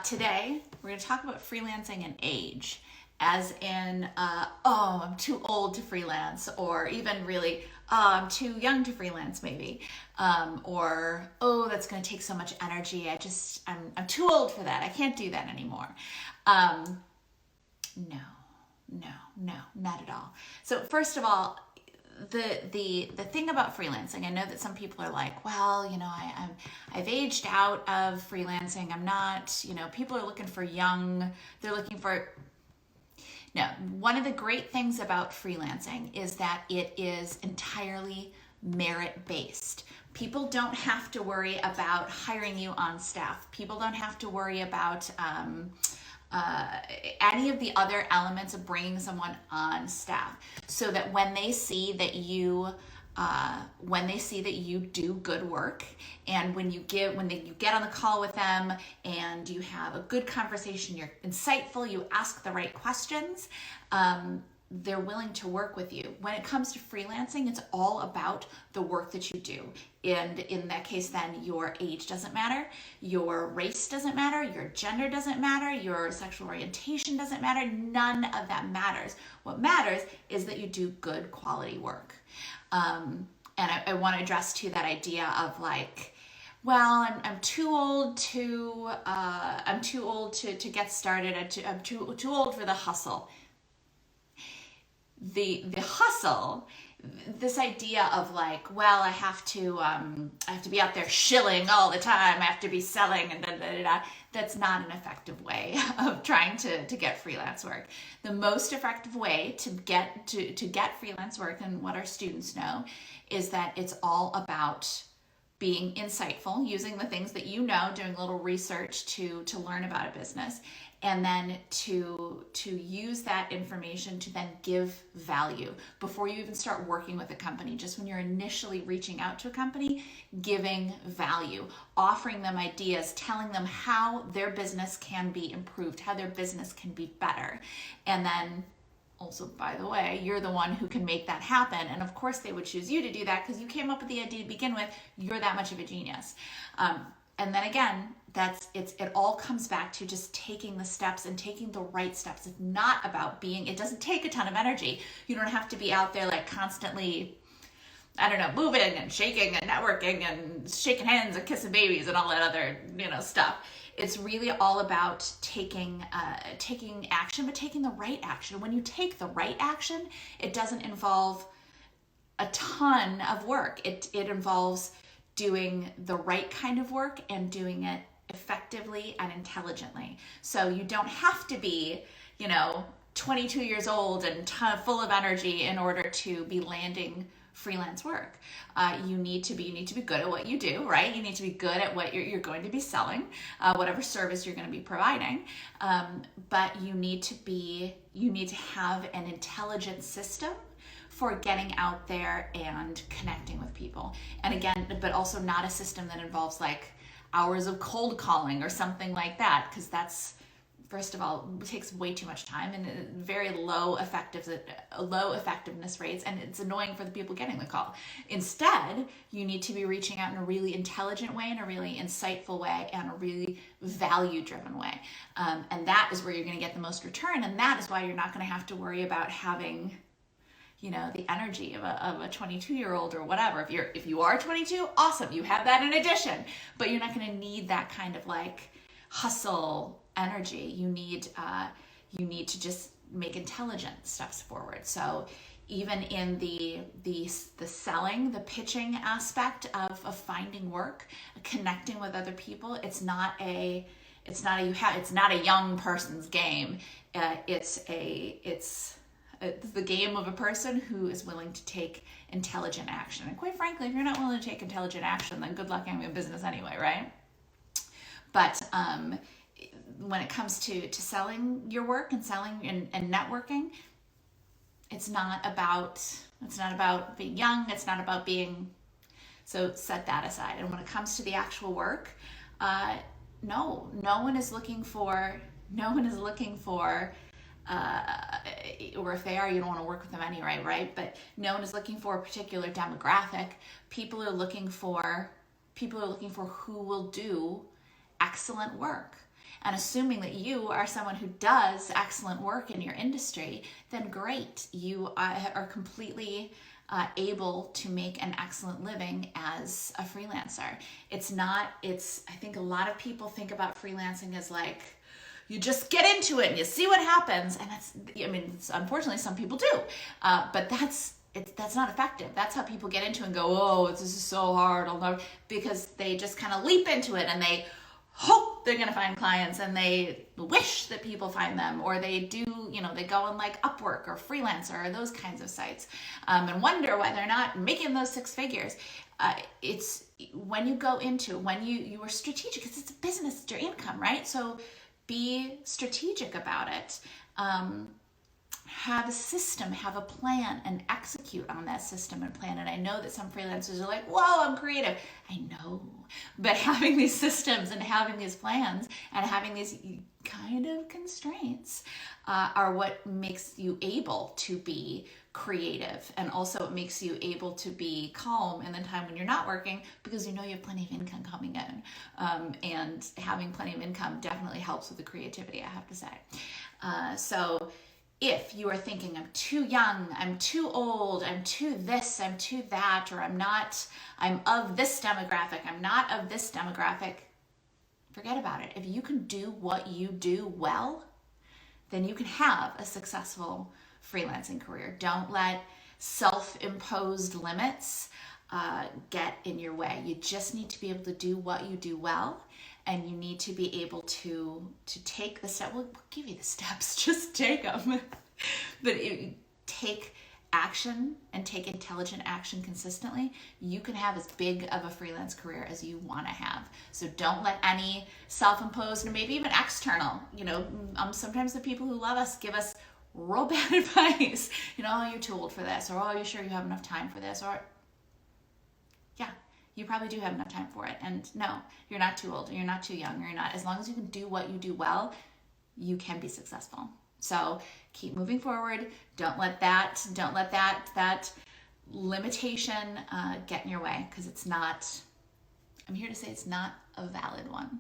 Today, we're going to talk about freelancing and age, as in, oh, I'm too old to freelance, or even really, I'm too young to freelance, maybe, or oh, that's going to take so much energy. I'm too old for that. I can't do that anymore. Um, no, no, not at all. So first of all, the thing about freelancing, I know that some people are like, well, I've aged out of freelancing. I'm not, people are looking for young. They're looking for no. One of the great things about freelancing is that it is entirely merit based. People don't have to worry about hiring you on staff. People don't have to worry about any of the other elements of bringing someone on staff, so that when they see that you do good work, and you get on the call with them and you have a good conversation, you're insightful, you ask the right questions, they're willing to work with you. When it comes to freelancing, it's all about the work that you do. And in that case, then your age doesn't matter, your race doesn't matter, your gender doesn't matter, your sexual orientation doesn't matter. None of that matters. What matters is that you do good quality work. And I want to address to that idea of like, well, I'm too old to get started. I'm too old for the hustle. The hustle, this idea of like, well, I have to be out there shilling all the time. I have to be selling and da da da da. That's not an effective way of trying to get freelance work. The most effective way to get freelance work, and what our students know, is that it's all about being insightful, using the things that you know, doing a little research to learn about a business, and then to use that information to then give value before you even start working with a company. Just when you're initially reaching out to a company, giving value, offering them ideas, telling them how their business can be improved, how their business can be better. And then also, by the way, you're the one who can make that happen. And of course they would choose you to do that because you came up with the idea to begin with. You're that much of a genius. And then again, it all comes back to just taking the steps and taking the right steps. It's not about it doesn't take a ton of energy. You don't have to be out there like constantly, I don't know, moving and shaking and networking and shaking hands and kissing babies and all that other, stuff. It's really all about taking action, but taking the right action. When you take the right action, it doesn't involve a ton of work. It involves doing the right kind of work and doing it effectively and intelligently. So you don't have to be, 22 years old and full of energy in order to be landing freelance work. You need to be good at what you do, right? You need to be good at what you're going to be selling, whatever service you're going to be providing. But you need to have an intelligent system for getting out there and connecting with people. And again, but also not a system that involves like hours of cold calling or something like that, because that's, first of all, it takes way too much time and very low effectiveness rates, and it's annoying for the people getting the call. Instead, you need to be reaching out in a really intelligent way, in a really insightful way, and a really value-driven way. And that is where you're going to get the most return, and that is why you're not going to have to worry about having the energy of a 22-year-old or whatever. If you are 22, awesome, you have that in addition, but you're not going to need that kind of like hustle energy. You need to just make intelligent steps forward. So even in the selling, the pitching aspect of finding work, connecting with other people, it's not a young person's game. It's the game of a person who is willing to take intelligent action. And quite frankly, if you're not willing to take intelligent action, then good luck having a business anyway, right? But when it comes to selling your work and selling and networking, it's not about being young. It's not about being, so set that aside. And when it comes to the actual work, no one is looking for, or if they are, you don't want to work with them anyway, right? But no one is looking for a particular demographic. People are looking for who will do excellent work. and assuming that you are someone who does excellent work in your industry, then great. You are completely able to make an excellent living as a freelancer. I think a lot of people think about freelancing as like, you just get into it and you see what happens. And unfortunately some people do, but that's not effective. That's how people get into it and go, oh, this is so hard. Because they just kind of leap into it and they hope they're going to find clients and they wish that people find them, or they do, they go on like Upwork or Freelancer or those kinds of sites, and wonder why they're not making those six figures. It's when you go into, when you are strategic, because it's a business, it's your income, right? So be strategic about it. Have a system, have a plan, and execute on that system and plan. And I know that some freelancers are like, whoa, I'm creative. I know, but having these systems and having these plans and having these kind of constraints are what makes you able to be creative, and also it makes you able to be calm in the time when you're not working, because you know you have plenty of income coming in, and having plenty of income definitely helps with the creativity, I have to say. So if you are thinking, I'm too young, I'm too old, I'm too this, I'm too that, or I'm of this demographic, I'm not of this demographic, forget about it. If you can do what you do well, then you can have a successful freelancing career. Don't let self-imposed limits get in your way. You just need to be able to do what you do well, and you need to be able to take the step. We'll give you the steps, just take them. But take action and take intelligent action consistently. You can have as big of a freelance career as you want to have. So don't let any self-imposed, or maybe even external, sometimes the people who love us give us real bad advice. Oh, you're too old for this, or oh, you're sure you have enough time for this, or yeah, you probably do have enough time for it. And no, you're not too old, or you're not too young, or you're not. As long as you can do what you do well, you can be successful. So keep moving forward. Don't let that limitation get in your way, because I'm here to say it's not a valid one.